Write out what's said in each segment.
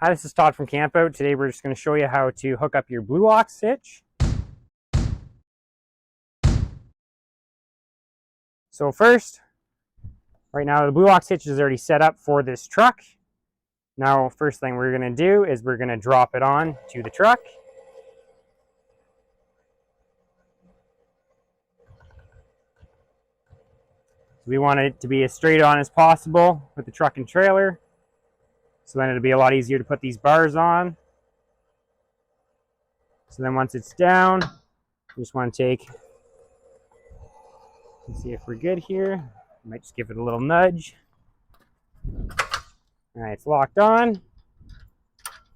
Hi, this is Todd from Campout. Today we're just going to show you how to hook up your blue ox hitch. So first, right now the blue ox hitch is already set up for this truck. Now first thing we're going to do is we're going to drop it on to the truck. So we want it to be as straight on as possible with the truck and trailer. So then it'll be a lot easier to put these bars on. So then once it's down, you just want to take, let's see if we're good here. Might just give it a little nudge. All right, it's locked on.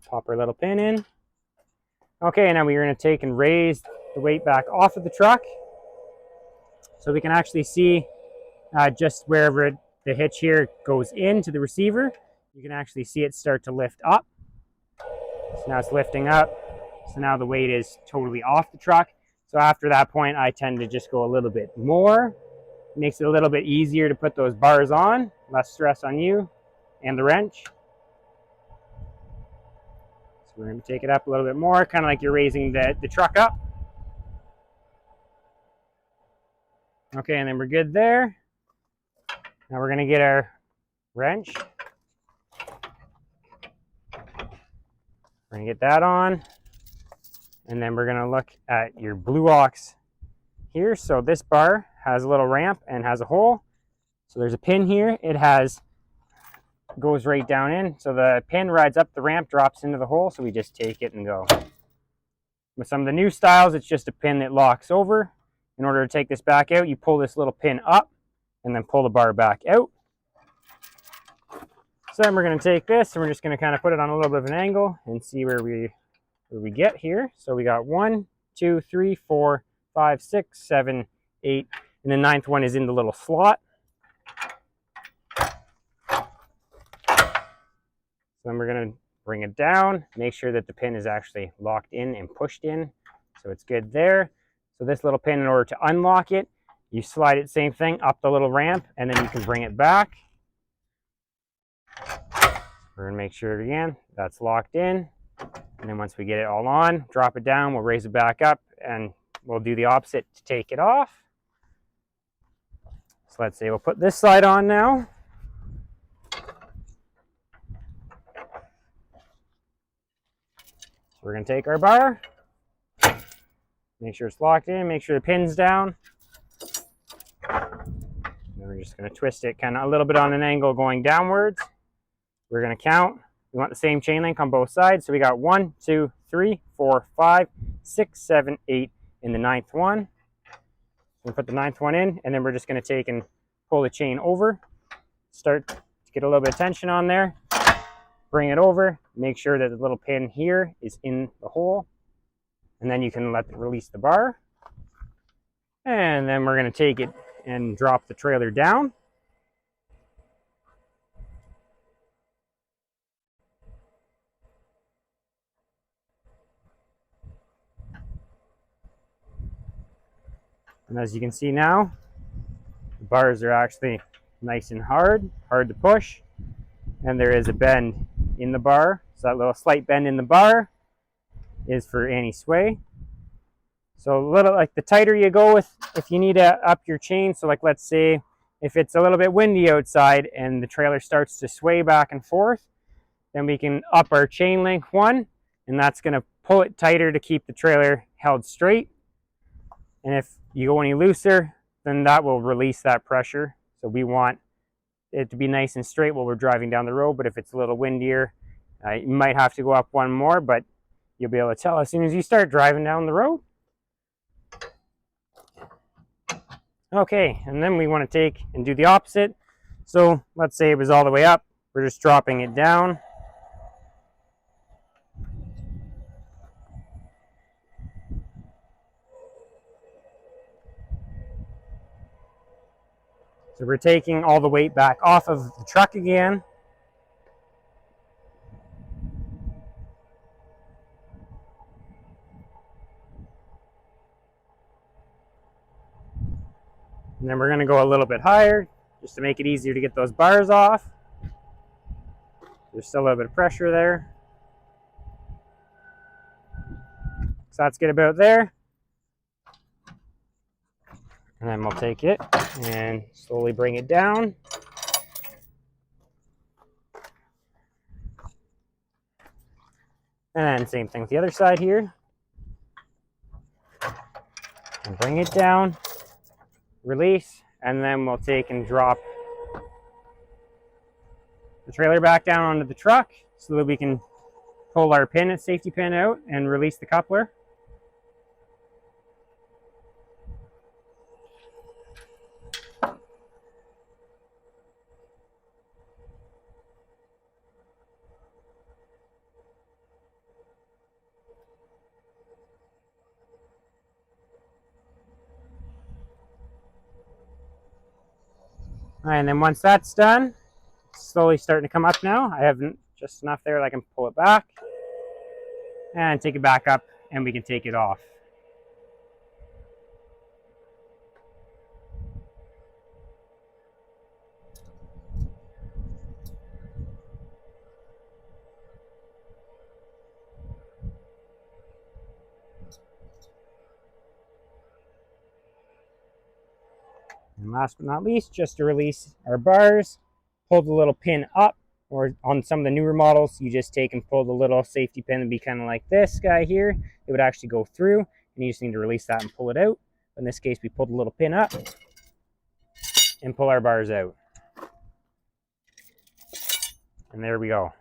Pop our little pin in. Okay, now we're going to take and raise the weight back off of the truck so we can actually see just wherever the hitch here goes into the receiver. You can actually see it start to lift up. So now it's lifting up. So now the weight is totally off the truck. So after that point, I tend to just go a little bit more. It makes it a little bit easier to put those bars on, less stress on you and the wrench. So we're going to take it up a little bit more, kind of like you're raising the truck up. Okay, and then we're good there. Now we're going to get our wrench. We're going to get that on. And then we're going to look at your blue ox here. So this bar has a little ramp and has a hole. So there's a pin here. It goes right down in. So the pin rides up the ramp, drops into the hole. So we just take it and go. With some of the new styles, it's just a pin that locks over. In order to take this back out, you pull this little pin up and then pull the bar back out. So then we're going to take this and we're just going to kind of put it on a little bit of an angle and see where we get here. So we got 1, 2, 3, 4, 5, 6, 7, 8, and the 9th one is in the little slot. So then we're going to bring it down, make sure that the pin is actually locked in and pushed in. So it's good there. So this little pin, in order to unlock it, you slide it, same thing, up the little ramp, and then you can bring it back. We're going to make sure again that's locked in. And then once we get it all on, drop it down, we'll raise it back up, and we'll do the opposite to take it off. So let's say we'll put this side on now. So we're going to take our bar, make sure it's locked in, make sure the pin's down. And then we're just going to twist it kind of a little bit on an angle going downwards. We're going to count. We want the same chain link on both sides. So we got 1, 2, 3, 4, 5, 6, 7, 8 in the 9th one. We'll put the 9th one in, and then we're just going to take and pull the chain over. Start to get a little bit of tension on there. Bring it over. Make sure that the little pin here is in the hole. And then you can release the bar. And then we're going to take it and drop the trailer down. And as you can see now, the bars are actually nice and hard to push. And there is a bend in the bar. So that little slight bend in the bar is for anti-sway. So a little, like the tighter you go with, if you need to up your chain. So like let's say if it's a little bit windy outside and the trailer starts to sway back and forth, then we can up our chain length 1, and that's going to pull it tighter to keep the trailer held straight. And if you go any looser, then that will release that pressure. So we want it to be nice and straight while we're driving down the road. But if it's a little windier, you might have to go up 1 more, but you'll be able to tell as soon as you start driving down the road. Okay, and then we want to take and do the opposite. So let's say it was all the way up. We're just dropping it down. So we're taking all the weight back off of the truck again. And then we're going to go a little bit higher just to make it easier to get those bars off. There's still a little bit of pressure there. So that's good about there. And then we'll take it and slowly bring it down. And then same thing with the other side here. And bring it down, release, and then we'll take and drop the trailer back down onto the truck so that we can pull our pin, safety pin out and release the coupler. And then once that's done, it's slowly starting to come up now. I have just enough there that I can pull it back and take it back up, and we can take it off. And last but not least, just to release our bars, pull the little pin up, or on some of the newer models, you just take and pull the little safety pin and be kind of like this guy here. It would actually go through, and you just need to release that and pull it out. In this case, we pull the little pin up and pull our bars out. And there we go.